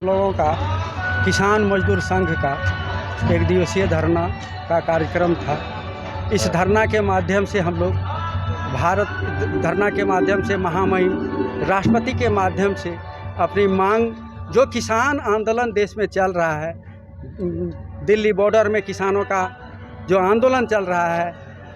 लोगों का किसान मजदूर संघ का एक दिवसीय धरना का कार्यक्रम था। इस धरना के माध्यम से हम लोग धरना के माध्यम से महामहिम राष्ट्रपति के माध्यम से अपनी मांग, जो किसान आंदोलन देश में चल रहा है, दिल्ली बॉर्डर में किसानों का जो आंदोलन चल रहा है,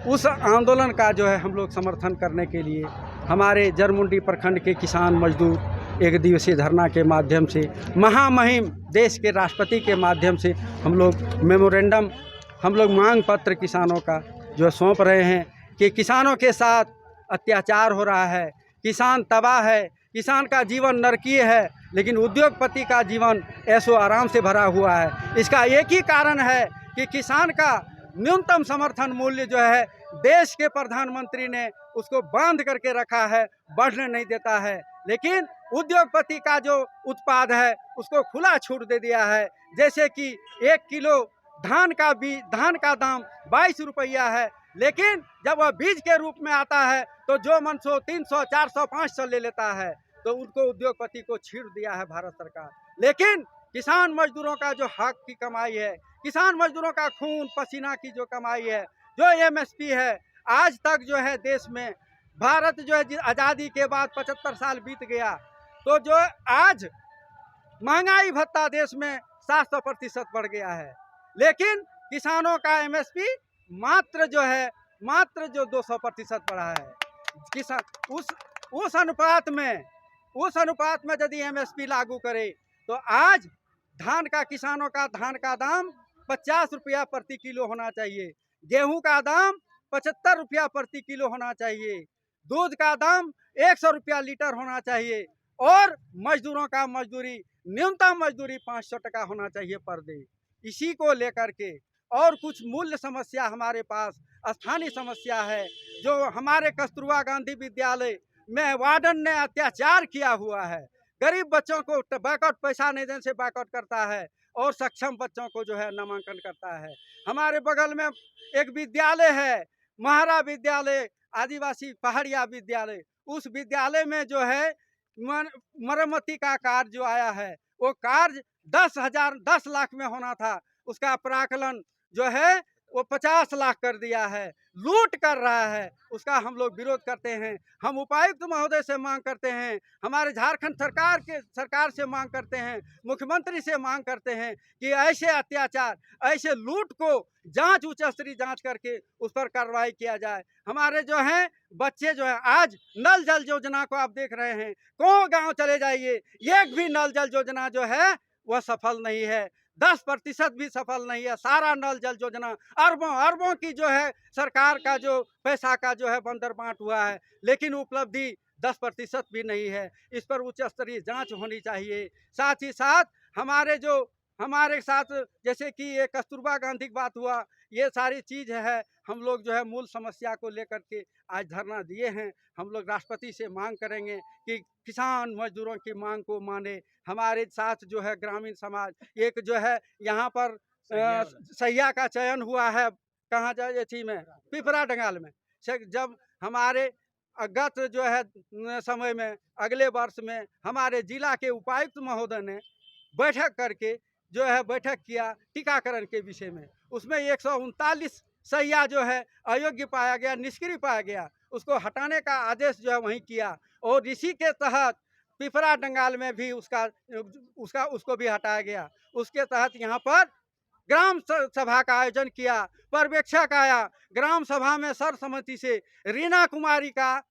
उस आंदोलन का जो है हम लोग समर्थन करने के लिए हमारे जरमुंडी प्रखंड के किसान मजदूर एक दिवसीय धरना के माध्यम से महामहिम देश के राष्ट्रपति के माध्यम से हम लोग मांग पत्र किसानों का जो सौंप रहे हैं कि किसानों के साथ अत्याचार हो रहा है, किसान तबाह है, किसान का जीवन नरकीय है, लेकिन उद्योगपति का जीवन ऐशो आराम से भरा हुआ है। इसका एक ही कारण है कि किसान का न्यूनतम समर्थन मूल्य जो है देश के प्रधानमंत्री ने उसको बांध करके रखा है, बढ़ने नहीं देता है। लेकिन उद्योगपति का जो उत्पाद है उसको खुला छूट दे दिया है। जैसे कि 1 किलो धान का दाम 22 रुपया है, लेकिन जब वह बीज के रूप में आता है तो जो मन सो 300, 400, 500 ले लेता है, तो उनको उद्योगपति को छीड़ दिया है भारत सरकार। लेकिन किसान मजदूरों का जो हक की कमाई है, किसान मजदूरों का खून पसीना की जो कमाई है, जो एमएसपी है, आज तक जो है देश में भारत जो है आज़ादी के बाद 75 साल बीत गया, तो जो आज महंगाई भत्ता देश में 700% बढ़ गया है, लेकिन किसानों का एमएसपी मात्र जो 200% बढ़ा है। किसान उस अनुपात में यदि एमएसपी लागू करे तो आज किसानों का धान का दाम 50 रुपया प्रति किलो होना चाहिए, गेहूं का दाम 75 रुपया प्रति किलो होना चाहिए, दूध का दाम 100 रुपया लीटर होना चाहिए, और मजदूरों का न्यूनतम मजदूरी 500 टका होना चाहिए पर डे। इसी को लेकर के और कुछ मूल्य समस्या हमारे पास स्थानीय समस्या है, जो हमारे कस्तूरबा गांधी विद्यालय में वार्डन ने अत्याचार किया हुआ है। गरीब बच्चों को बैकआउट पैसा नहीं देने से बैकआउट करता है और सक्षम बच्चों को जो है नामांकन करता है। हमारे बगल में एक विद्यालय है, महारा विद्यालय, आदिवासी पहाड़िया विद्यालय। उस विद्यालय में जो है मरम्मती का कार्य जो आया है, वो कार्य 10 लाख में होना था, उसका प्राकलन जो है वो 50 लाख कर दिया है, लूट कर रहा है। उसका हम लोग विरोध करते हैं। हम उपायुक्त महोदय से मांग करते हैं, हमारे झारखंड सरकार से मांग करते हैं, मुख्यमंत्री से मांग करते हैं कि ऐसे अत्याचार, ऐसे लूट को उच्च स्तरीय जांच करके उस पर कार्रवाई किया जाए। हमारे जो हैं बच्चे जो है, आज नल जल योजना को आप देख रहे हैं, कौन गांव चले जाइए, एक भी नल जल योजना जो है वह सफल नहीं है, 10% भी सफल नहीं है। सारा नल जल योजना अरबों की जो है सरकार का जो पैसा का जो है बंदर बांट हुआ है, लेकिन उपलब्धि 10% भी नहीं है। इस पर उच्च स्तरीय जांच होनी चाहिए। साथ ही साथ हमारे साथ जैसे कि ये कस्तूरबा गांधी की बात हुआ, ये सारी चीज़ है। हम लोग जो है मूल समस्या को लेकर के आज धरना दिए हैं। हम लोग राष्ट्रपति से मांग करेंगे कि किसान मजदूरों की मांग को माने। हमारे साथ जो है ग्रामीण समाज, एक जो है यहाँ पर सैया का चयन हुआ है, कहाँ जाए थी में पिपरा डंगाल में। जब हमारे गत जो है समय में, अगले वर्ष में हमारे जिला के उपायुक्त महोदय ने बैठक करके जो है बैठक किया टीकाकरण के विषय में। उसमें 139 सैया जो है अयोग्य पाया गया, निष्क्रिय पाया गया, उसको हटाने का आदेश जो है वहीं किया, और इसी के तहत पिपरा डंगाल में भी उसको भी हटाया गया। उसके तहत यहाँ पर ग्राम सभा का आयोजन किया, पर्यवेक्षक आया, ग्राम सभा में सर्वसम्मति से रीना कुमारी का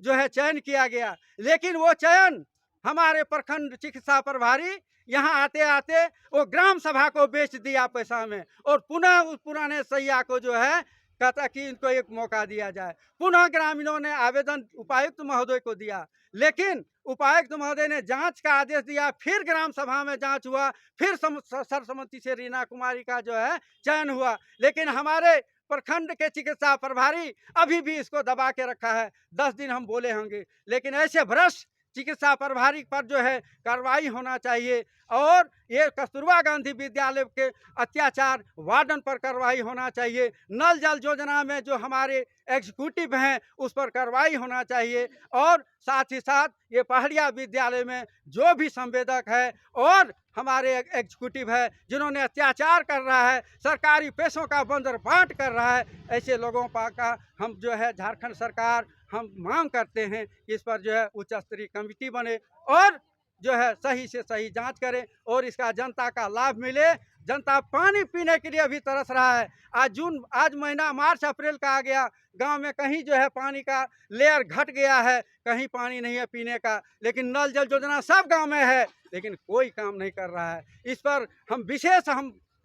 जो है चयन किया गया, लेकिन वो चयन हमारे प्रखंड चिकित्सा प्रभारी यहाँ आते आते वो ग्राम सभा को बेच दिया पैसा में, और पुनः उस पुराने सैया को जो है कहता कि इनको एक मौका दिया जाए। पुनः ग्रामीणों ने आवेदन उपायुक्त महोदय को दिया, लेकिन उपायुक्त महोदय ने जांच का आदेश दिया, फिर ग्राम सभा में जांच हुआ, फिर सर्वसम्मति से रीना कुमारी का जो है चयन हुआ, लेकिन हमारे प्रखंड के चिकित्सा प्रभारी अभी भी इसको दबा के रखा है। 10 दिन हम बोले होंगे, लेकिन ऐसे भ्रष्ट चिकित्सा प्रभारी पर जो है कार्रवाई होना चाहिए, और ये कस्तूरबा गांधी विद्यालय के अत्याचार वार्डन पर कार्रवाई होना चाहिए। नल जल योजना में जो हमारे एग्जीक्यूटिव हैं उस पर कार्रवाई होना चाहिए, और साथ ही साथ ये पहाड़िया विद्यालय में जो भी संवेदक है और हमारे एग्जीक्यूटिव है जिन्होंने अत्याचार कर रहा है, सरकारी पैसों का बंदरबाट कर रहा है, ऐसे लोगों का हम जो है झारखंड सरकार हम मांग करते हैं कि इस पर जो है उच्च स्तरीय कमेटी बने और जो है सही से सही जांच करें और इसका जनता का लाभ मिले। जनता पानी पीने के लिए अभी तरस रहा है। आज महीना मार्च अप्रैल का आ गया, गांव में कहीं जो है पानी का लेयर घट गया है, कहीं पानी नहीं है पीने का, लेकिन नल जल योजना सब गांव में है, लेकिन कोई काम नहीं कर रहा है। इस पर हम विशेष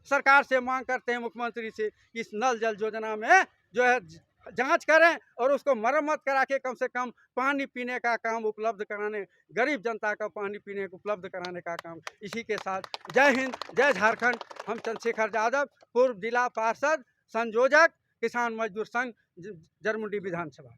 सरकार से मांग करते हैं, मुख्यमंत्री से, इस नल जल योजना में जो है जांच करें और उसको मरम्मत करा के कम से कम पानी पीने का काम उपलब्ध कराने, गरीब जनता का पानी पीने को उपलब्ध कराने का काम। इसी के साथ जय हिंद, जय झारखंड। हम चंद्रशेखर यादव, पूर्व जिला पार्षद, संयोजक, किसान मजदूर संघ, जरमुंडी विधानसभा।